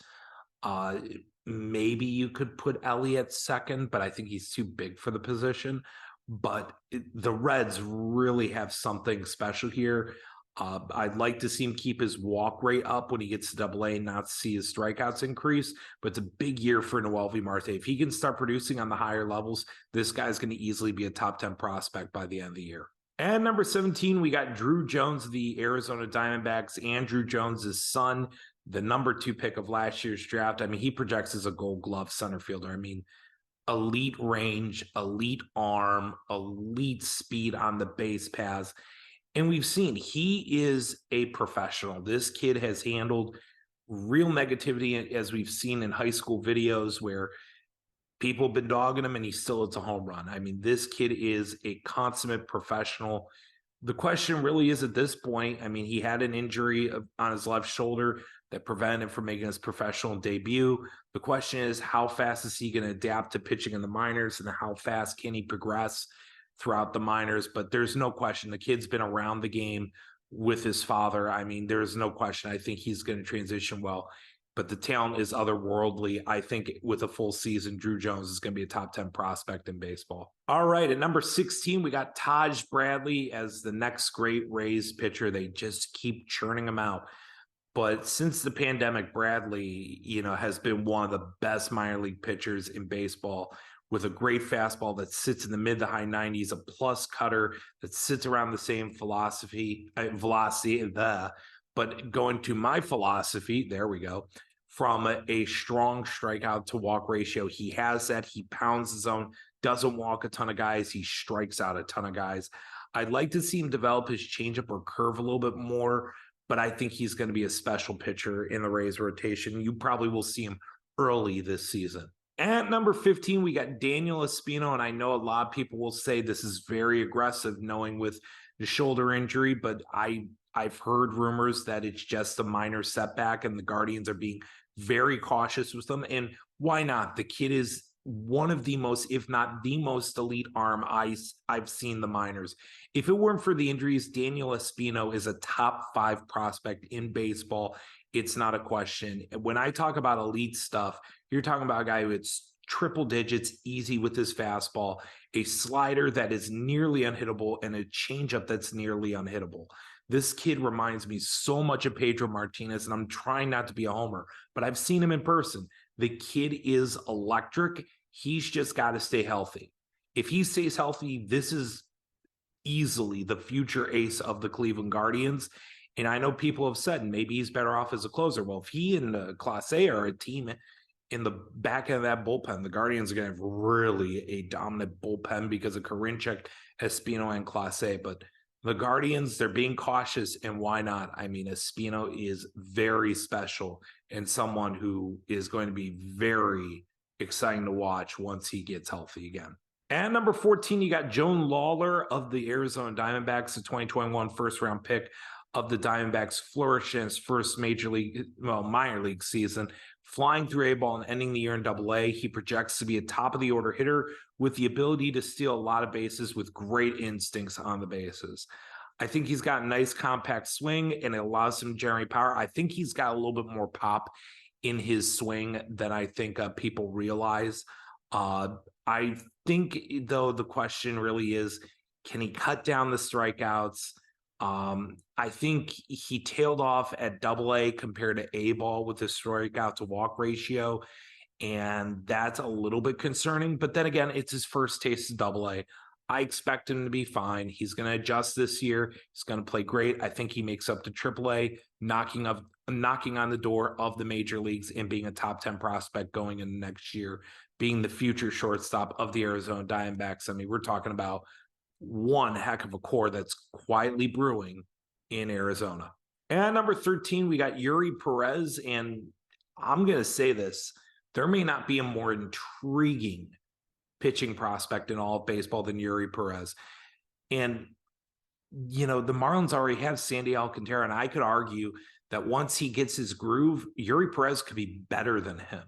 Maybe you could put Elly at second, but I think he's too big for the position. But the Reds really have something special here. I'd like to see him keep his walk rate up when he gets to Double-A, not see his strikeouts increase. But it's a big year for Noelvi Marte. If he can start producing on the higher levels, this guy's going to easily be a top 10 prospect by the end of the year. And number 17, we got Drew Jones, the Arizona Diamondbacks, Andrew Jones' son, the number 2 pick of last year's draft. I mean, he projects as a Gold Glove center fielder. I mean, elite range, elite arm, elite speed on the base paths. And we've seen he is a professional. This kid has handled real negativity, as we've seen in high school videos where people have been dogging him and he still hits a home run. I mean, this kid is a consummate professional. The question really is at this point, I mean, he had an injury on his left shoulder that prevented him from making his professional debut. The question is, how fast is he going to adapt to pitching in the minors, and how fast can he progress throughout the minors? But there's no question the kid's been around the game with his father. I mean, there's no question. I think he's going to transition well, but the talent is otherworldly. I think with a full season, Drew Jones is going to be a top 10 prospect in baseball. All right, at number 16, we got Taj Bradley as the next great Rays pitcher. They just keep churning him out. But since the pandemic, Bradley, has been one of the best minor league pitchers in baseball, with a great fastball that sits in the mid to high 90s, a plus cutter that sits around the same velocity. But going to my philosophy, there we go, from a strong strikeout to walk ratio, he has that. He pounds the zone, doesn't walk a ton of guys. He strikes out a ton of guys. I'd like to see him develop his changeup or curve a little bit more, but I think he's going to be a special pitcher in the Rays rotation. You probably will see him early this season. At number 15, we got Daniel Espino, and I know a lot of people will say this is very aggressive, knowing with the shoulder injury, but I've heard rumors that it's just a minor setback, and the Guardians are being very cautious with them. And why not? The kid is one of the most, if not the most elite arm I've seen the minors. If it weren't for the injuries, Daniel Espino is a top 5 prospect in baseball. It's not a question. When I talk about elite stuff, you're talking about a guy who hits triple digits easy with his fastball, a slider that is nearly unhittable, and a changeup that's nearly unhittable. This kid reminds me so much of Pedro Martinez, and I'm trying not to be a homer, but I've seen him in person. The kid is electric. He's just got to stay healthy. If he stays healthy, this is easily the future ace of the Cleveland Guardians. And I know people have said maybe he's better off as a closer. Well, if he and Class A are a team in the back end of that bullpen, the Guardians are going to have really a dominant bullpen because of Karinchak, Espino, and Class A. But the Guardians, they're being cautious, and why not? I mean, Espino is very special and someone who is going to be very exciting to watch once he gets healthy again. And number 14, you got Joan Lawler of the Arizona Diamondbacks, the 2021 first-round pick of the Diamondbacks, flourished in his first minor league season, flying through A-ball and ending the year in Double-A. He projects to be a top-of-the-order hitter with the ability to steal a lot of bases with great instincts on the bases. I think he's got a nice compact swing, and it allows him to generate power. I think he's got a little bit more pop in his swing than I think people realize. I think, though, the question really is, can he cut down the strikeouts? I think he tailed off at Double-A compared to A-ball with his strikeout to walk ratio, and that's a little bit concerning. But then again, it's his first taste of Double-A. I expect him to be fine. He's going to adjust this year. He's going to play great. I think he makes up to Triple-A, knocking on the door of the major leagues and being a top 10 prospect going into next year, being the future shortstop of the Arizona Diamondbacks. I mean, we're talking about one heck of a core that's quietly brewing in Arizona. And number 13, we got Yuri Perez. And I'm going to say this, there may not be a more intriguing pitching prospect in all of baseball than Yuri Perez. And, you know, the Marlins already have Sandy Alcantara, and I could argue that once he gets his groove, Yuri Perez could be better than him.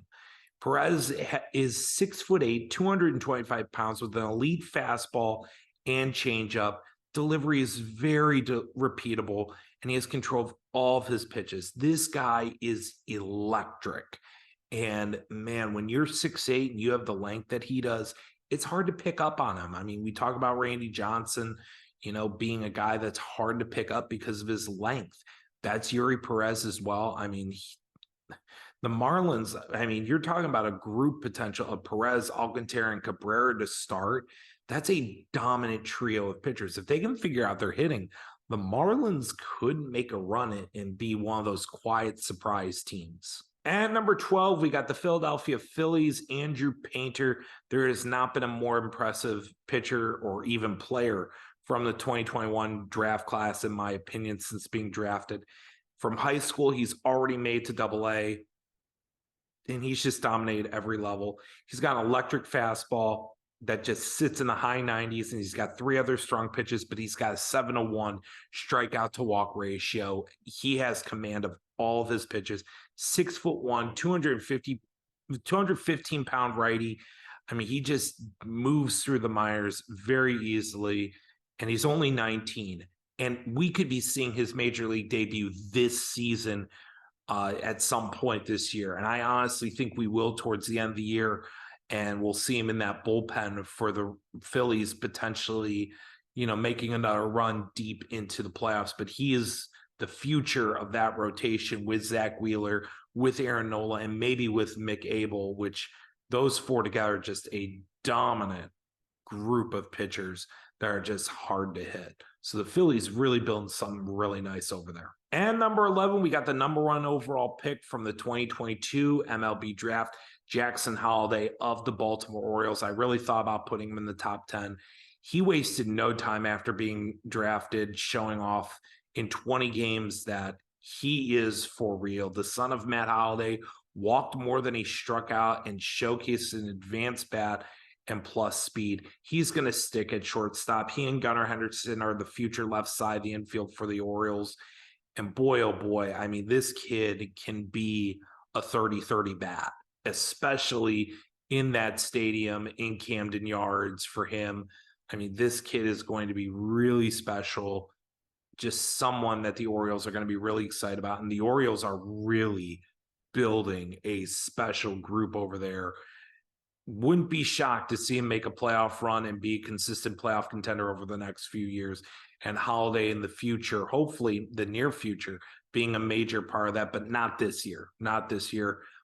Perez is 6'8", 225 pounds with an elite fastball and changeup. Delivery is very repeatable, and he has control of all of his pitches. This guy is electric. And man, when you're 6'8" and you have the length that he does, it's hard to pick up on him. I mean, we talk about Randy Johnson, you know, being a guy that's hard to pick up because of his length. That's Yuri Perez as well. I mean, the Marlins, I mean, you're talking about a group potential of Perez, Alcantara, and Cabrera to start. That's a dominant trio of pitchers. If they can figure out their hitting, the Marlins could make a run and be one of those quiet surprise teams. And number 12, we got the Philadelphia Phillies, Andrew Painter. There has not been a more impressive pitcher or even player from the 2021 draft class, in my opinion, since being drafted. From high school, he's already made to Double-A, and he's just dominated every level. He's got an electric fastball that just sits in the high 90s, and he's got 3 other strong pitches, but he's got a 7-to-1 strikeout to walk ratio. He has command of all of his pitches. 6'1", 215 pound righty. I mean, he just moves through the minors very easily, and he's only 19. And we could be seeing his major league debut this season at some point this year. And I honestly think we will towards the end of the year, and we'll see him in that bullpen for the Phillies, potentially, you know, making another run deep into the playoffs. But he is the future of that rotation with Zach Wheeler, with Aaron Nola, and maybe with Mick Abel, which those 4 together are just a dominant group of pitchers that are just hard to hit. So the Phillies really building something really nice over there. And number 11, we got the number 1 overall pick from the 2022 MLB draft, Jackson Holliday of the Baltimore Orioles. I really thought about putting him in the top 10. He wasted no time after being drafted, showing off in 20 games that he is for real. The son of Matt Holliday walked more than he struck out and showcased an advanced bat and plus speed. He's going to stick at shortstop. He and Gunnar Henderson are the future left side of the infield for the Orioles. And boy, oh boy, I mean, this kid can be a 30-30 bat, especially in that stadium in Camden Yards for him. I mean, this kid is going to be really special, just someone that the Orioles are going to be really excited about. And the Orioles are really building a special group over there. Wouldn't be shocked to see him make a playoff run and be a consistent playoff contender over the next few years, and Holiday in the future, hopefully the near future, being a major part of that, but not this year.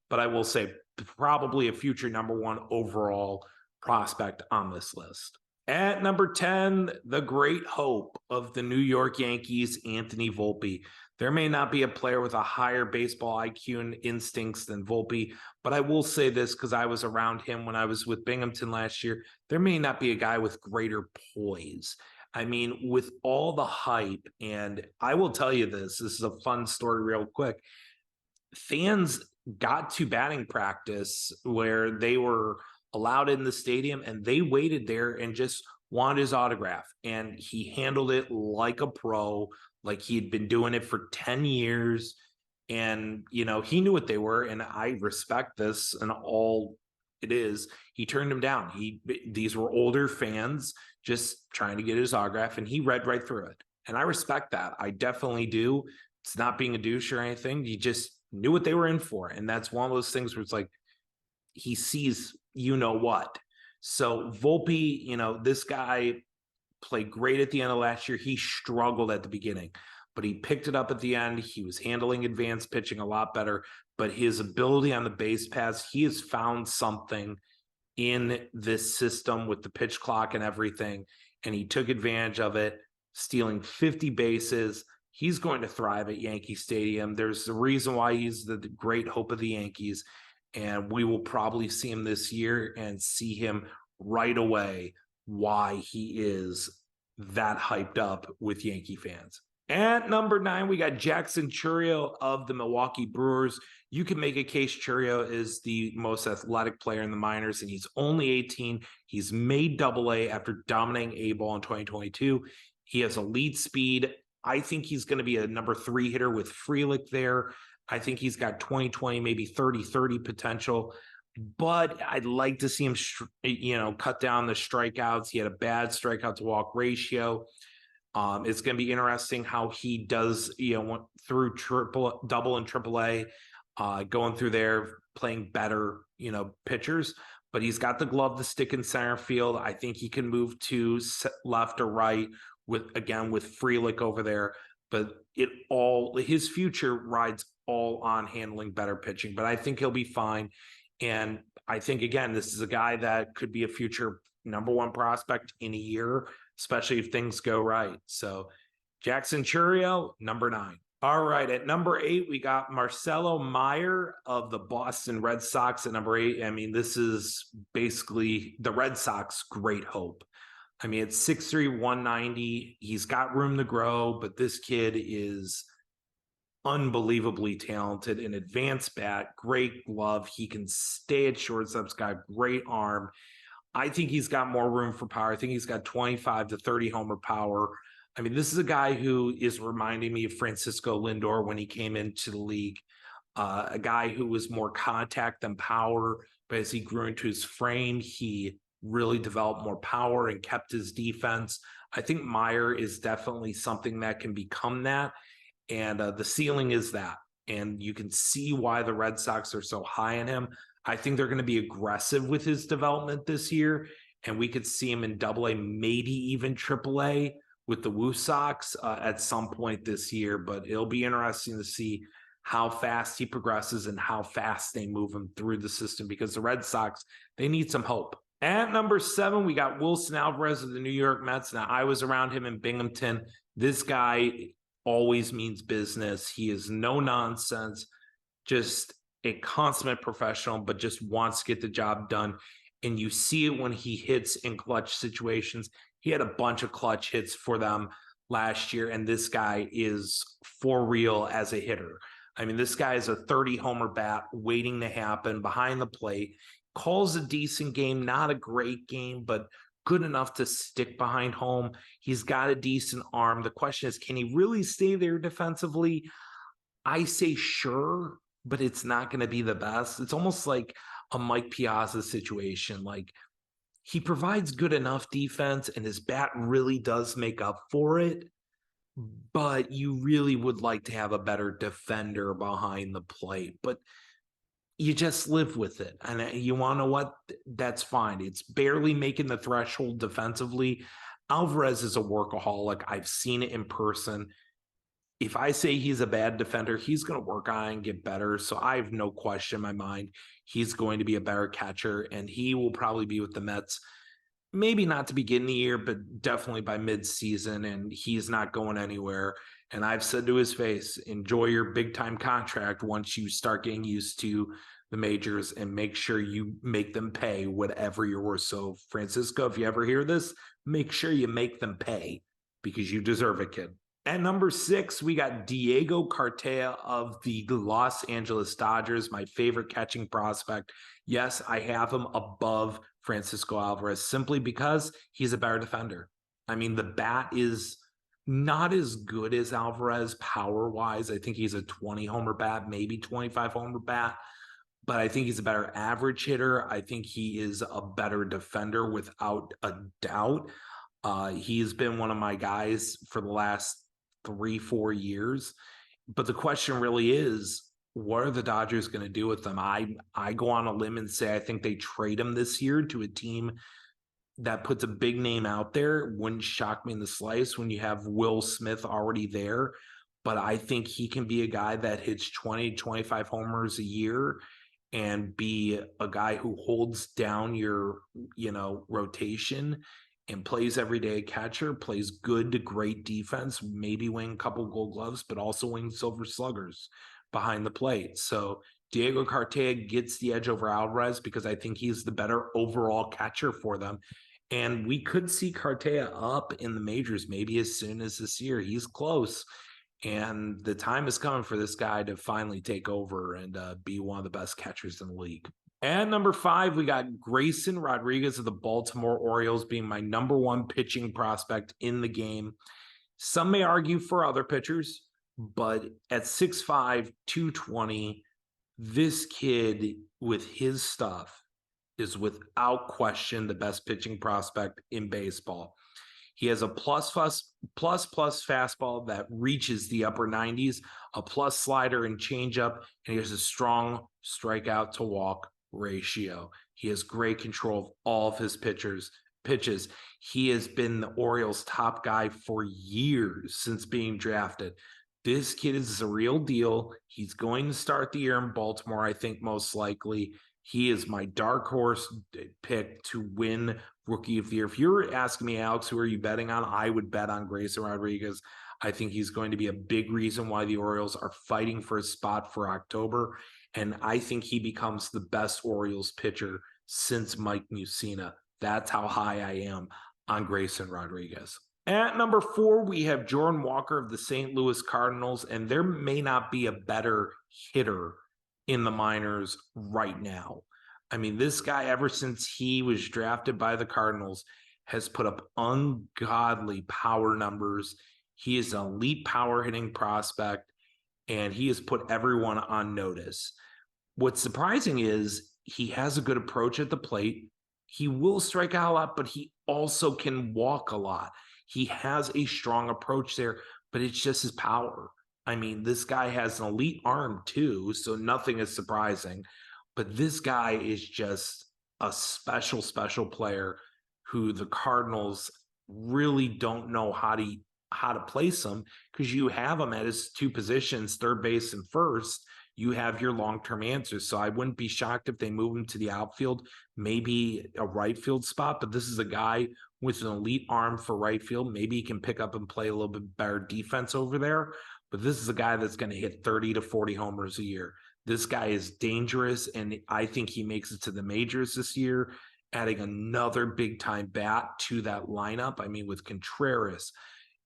But I will say probably a future number one overall prospect on this list. At number 10, the great hope of the New York Yankees, Anthony Volpe. There may not be a player with a higher baseball IQ and instincts than Volpe, but I will say this because I was around him when I was with Binghamton last year. There may not be a guy with greater poise. I mean, with all the hype, and I will tell you this is a fun story real quick. Fans got to batting practice where they were allowed in the stadium, and they waited there and just wanted his autograph. And he handled it like a pro, like he had been doing it for 10 years. And, you know, he knew what they were. And I respect this and all it is. He turned him down. These were older fans just trying to get his autograph, and he read right through it. And I respect that. I definitely do. It's not being a douche or anything. He just knew what they were in for. And that's one of those things where it's like, he sees you know what. So Volpe, you know, this guy played great at the end of last year. He struggled at the beginning, but he picked it up at the end. He was handling advanced pitching a lot better, but his ability on the base paths, he has found something in this system with the pitch clock and everything, and he took advantage of it, stealing 50 bases. He's going to thrive at Yankee Stadium. There's a reason why he's the great hope of the Yankees. And we will probably see him this year and see him right away why he is that hyped up with Yankee fans. At number 9, we got Jackson Chourio of the Milwaukee Brewers. You can make a case Chourio is the most athletic player in the minors, and he's only 18. He's made AA after dominating A-ball in 2022. He has elite speed. I think he's going to be a number 3 hitter with Frelick there. I think he's got 20-20, maybe 30-30 potential, but I'd like to see him, cut down the strikeouts. He had a bad strikeout to walk ratio. It's going to be interesting how he does, through double and triple A, going through there, playing better, pitchers, but he's got the glove to stick in center field. I think he can move to left or right with Frelick over there, but his future rides all on handling better pitching, but I think he'll be fine. And I think, again, this is a guy that could be a future number 1 prospect in a year, especially if things go right. So Jackson Chourio, number 9. All right. At number 8, we got Marcelo Meyer of the Boston Red Sox at number 8. I mean, this is basically the Red Sox great hope. I mean, it's 6'3", 190. He's got room to grow, but this kid is unbelievably talented, an advanced bat, great glove. He can stay at shortstop. He's got great arm. I think he's got more room for power. I think he's got 25 to 30 homer power. I mean, this is a guy who is reminding me of Francisco Lindor when he came into the league, a guy who was more contact than power, but as he grew into his frame, he really developed more power and kept his defense. I think Meyer is definitely something that can become that. And the ceiling is that. And you can see why the Red Sox are so high on him. I think they're going to be aggressive with his development this year. And we could see him in AA, maybe even AAA with the Woo Sox at some point this year. But it'll be interesting to see how fast he progresses and how fast they move him through the system, because the Red Sox, they need some hope. At number 7, we got Wilson Alvarez of the New York Mets. Now, I was around him in Binghamton. This guy always means business. He is no nonsense, just a consummate professional, but just wants to get the job done. And you see it when he hits in clutch situations. He had a bunch of clutch hits for them last year, and this guy is for real as a hitter. I mean, this guy is a 30 homer bat waiting to happen behind the plate. calls a decent game, not a great game, but good enough to stick behind home. He's got a decent arm. The question is, can he really stay there defensively? I say sure, but it's not going to be the best. It's almost like a Mike Piazza situation. Like, he provides good enough defense and his bat really does make up for it, but you really would like to have a better defender behind the plate. But you just live with it. And you want to know what? That's fine. It's barely making the threshold defensively. Alvarez is a workaholic. I've seen it in person. If I say he's a bad defender, he's going to work on it and get better. So I have no question in my mind he's going to be a better catcher, and he will probably be with the Mets. Maybe not to begin the year, but definitely by mid-season, and he's not going anywhere. And I've said to his face, enjoy your big-time contract once you start getting used to the majors, and make sure you make them pay whatever you're worth. So, Francisco, if you ever hear this, make sure you make them pay because you deserve it, kid. At number 6, we got Diego Cartaya of the Los Angeles Dodgers, my favorite catching prospect. Yes, I have him above Francisco Alvarez simply because he's a better defender. I mean, the bat is not as good as Alvarez power-wise. I think he's a 20-homer bat, maybe 25-homer bat, but I think he's a better average hitter. I think he is a better defender without a doubt. He's been one of my guys for the last 3-4 years. But the question really is, what are the Dodgers going to do with them? I go on a limb and say I think they trade him this year to a team that puts a big name out there. Wouldn't shock me in the slice when you have Will Smith already there. But I think he can be a guy that hits 20, 25 homers a year and be a guy who holds down your, rotation and plays everyday catcher, plays good to great defense, maybe win a couple Gold Gloves, but also win Silver Sluggers behind the plate. So Diego Cartaya gets the edge over Alvarez because I think he's the better overall catcher for them. And we could see Cartaya up in the majors maybe as soon as this year. He's close. And the time is coming for this guy to finally take over and be one of the best catchers in the league. And number 5, we got Grayson Rodriguez of the Baltimore Orioles being my number 1 pitching prospect in the game. Some may argue for other pitchers, but at 6'5", 220, this kid with his stuff is without question the best pitching prospect in baseball. He has a plus fastball that reaches the upper 90s, a plus slider and changeup, and he has a strong strikeout to walk ratio. He has great control of all of his pitches. He has been the Orioles' top guy for years since being drafted. This kid is a real deal. He's going to start the year in Baltimore, I think, most likely. He is my dark horse pick to win Rookie of the Year. If you're asking me, Alex, who are you betting on? I would bet on Grayson Rodriguez. I think he's going to be a big reason why the Orioles are fighting for a spot for October. And I think he becomes the best Orioles pitcher since Mike Mussina. That's how high I am on Grayson Rodriguez. At number 4, we have Jordan Walker of the St. Louis Cardinals, and there may not be a better hitter in the minors right now. I mean, this guy, ever since he was drafted by the Cardinals, has put up ungodly power numbers. He is an elite power hitting prospect, and he has put everyone on notice. What's surprising is he has a good approach at the plate. He will strike out a lot, but he also can walk a lot. He has a strong approach there, but it's just his power. I mean, this guy has an elite arm too, so nothing is surprising. But this guy is just a special, special player who the Cardinals really don't know how to place him, because you have him at his 2 positions, third base and first. You have your long-term answers. So I wouldn't be shocked if they move him to the outfield, maybe a right field spot. But this is a guy with an elite arm for right field. Maybe he can pick up and play a little bit better defense over there. But this is a guy that's going to hit 30 to 40 homers a year. This guy is dangerous, and I think he makes it to the majors this year, adding another big-time bat to that lineup. I mean, with Contreras,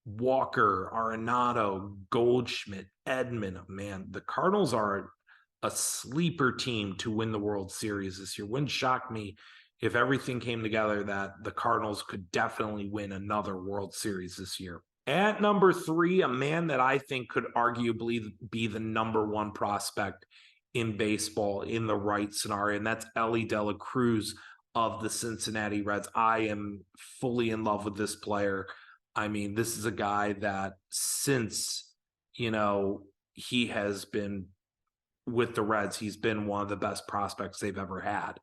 Walker, Arenado, Goldschmidt, Edman, man, the Cardinals are a sleeper team to win the World Series this year. Wouldn't shock me if everything came together that the Cardinals could definitely win another World Series this year. At number 3, a man that I think could arguably be the number 1 prospect in baseball in the right scenario, and that's Elly De La Cruz of the Cincinnati Reds. I am fully in love with this player. I mean, this is a guy that since, he has been with the Reds, he's been one of the best prospects they've ever had.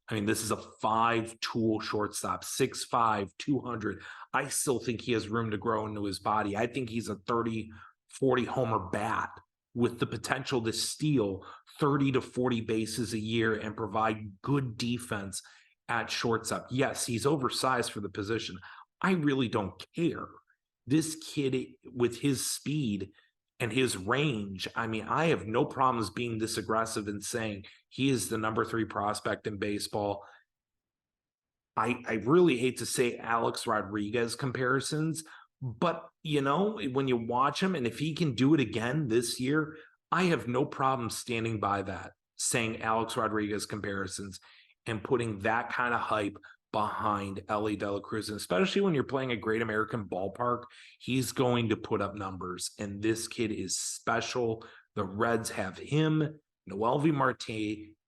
I mean, this is a 5-tool shortstop, 6'5", 200. I still think he has room to grow into his body. I think he's a 30, 40 homer bat with the potential to steal 30 to 40 bases a year and provide good defense at shortstop. Yes, he's oversized for the position. I really don't care. This kid with his speed and his range, I mean, I have no problems being this aggressive and saying he is the number 3 prospect in baseball. I really hate to say Alex Rodriguez comparisons, but, when you watch him, and if he can do it again this year, I have no problem standing by that, saying Alex Rodriguez comparisons and putting that kind of hype behind Elly De La Cruz. And especially when you're playing a Great American Ballpark, he's going to put up numbers. And this kid is special. The Reds have him, Noelvi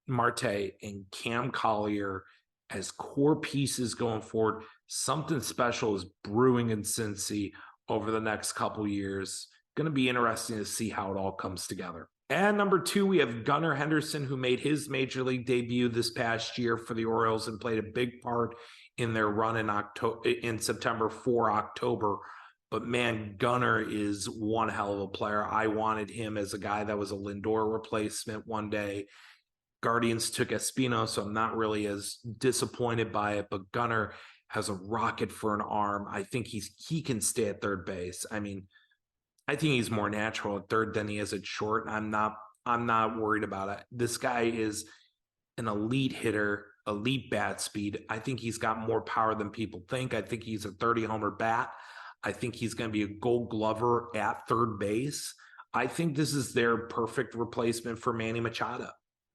Marte, and Cam Collier as core pieces going forward. Something special is brewing in Cincy over the next couple years. Going to be interesting to see how it all comes together. And number 2, we have Gunnar Henderson, who made his major league debut this past year for the Orioles and played a big part in their run in September for October. But man, Gunnar is one hell of a player. I wanted him as a guy that was a Lindor replacement one day. Guardians took Espino, so I'm not really as disappointed by it. But Gunnar has a rocket for an arm. I think he can stay at third base. I mean, I think he's more natural at third than he is at short. I'm not worried about it. This guy is an elite hitter, elite bat speed. I think he's got more power than people think. I think he's a 30 homer bat. I think he's going to be a Gold Glover at third base. I think this is their perfect replacement for Manny Machado.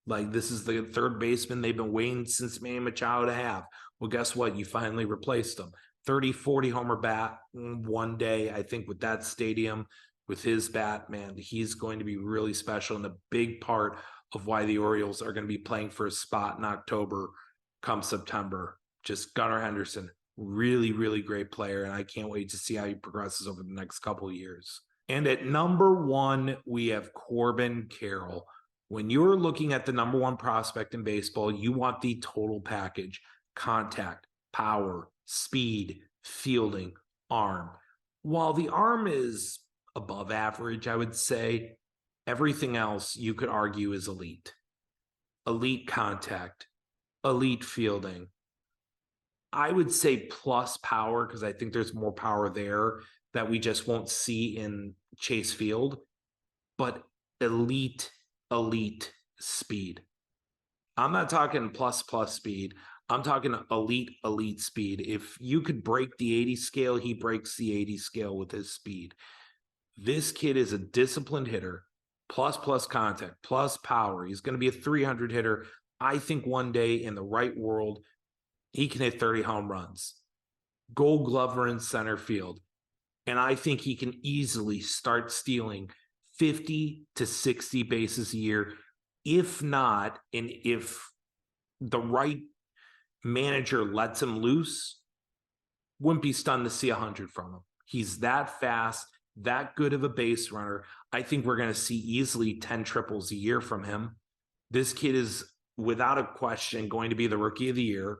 Like, this is the third baseman they've been waiting since Manny Machado to have. Well, guess what? You finally replaced him. 30, 40 homer bat one day. I think with that stadium, with his bat, man, he's going to be really special and a big part of why the Orioles are going to be playing for a spot in October come September. Just Gunnar Henderson, really, really great player, and I can't wait to see how he progresses over the next couple of years. And at number 1, we have Corbin Carroll. When you're looking at the number 1 prospect in baseball, you want the total package: contact, power, speed, fielding, arm. While the arm is above average, I would say everything else you could argue is elite. Elite contact, elite fielding. I would say plus power, because I think there's more power there that we just won't see in Chase Field, but elite speed. I'm not talking plus speed. I'm talking elite speed. If you could break the 80 scale, he breaks the 80 scale with his speed. This kid is a disciplined hitter, plus contact, plus power. He's going to be a 300 hitter. I think one day in the right world, he can hit 30 home runs. Gold Glover in center field. And I think he can easily start stealing 50 to 60 bases a year. If not, and if the right manager lets him loose, wouldn't be stunned to see 100 from him. He's that fast, that good of a base runner. I think we're going to see easily 10 triples a year from him. This kid is, without a question, going to be the rookie of the year.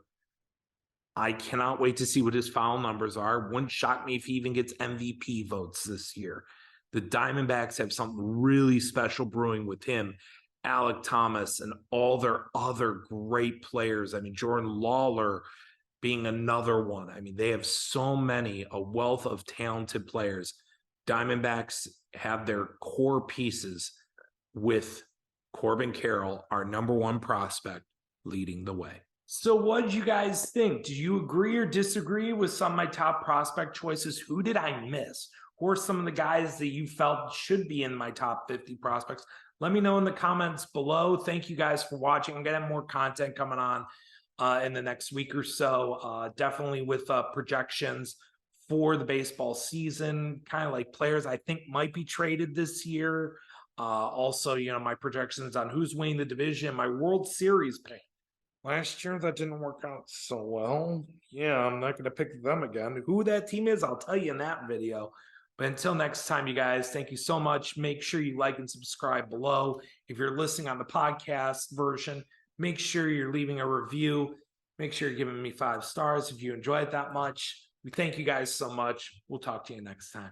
I cannot wait to see what his foul numbers are. Wouldn't shock me if he even gets MVP votes this year. The Diamondbacks have something really special brewing with him, Alec Thomas, and all their other great players. I mean, Jordan Lawler being another one. I mean, they have so many, a wealth of talented players. Diamondbacks have their core pieces with Corbin Carroll, our number 1 prospect, leading the way. So what did you guys think? Do you agree or disagree with some of my top prospect choices? Who did I miss? Who are some of the guys that you felt should be in my top 50 prospects? Let me know in the comments below. Thank you guys for watching. I'm going to have more content coming on in the next week or so. Definitely with projections for the baseball season, kind of like players I think might be traded this year. Also, my projections on who's winning the division, my World Series pick. Last year, that didn't work out so well. Yeah, I'm not going to pick them again. Who that team is, I'll tell you in that video. But until next time, you guys, thank you so much. Make sure you like and subscribe below. If you're listening on the podcast version, make sure you're leaving a review. Make sure you're giving me 5 stars if you enjoy it that much. We thank you guys so much. We'll talk to you next time.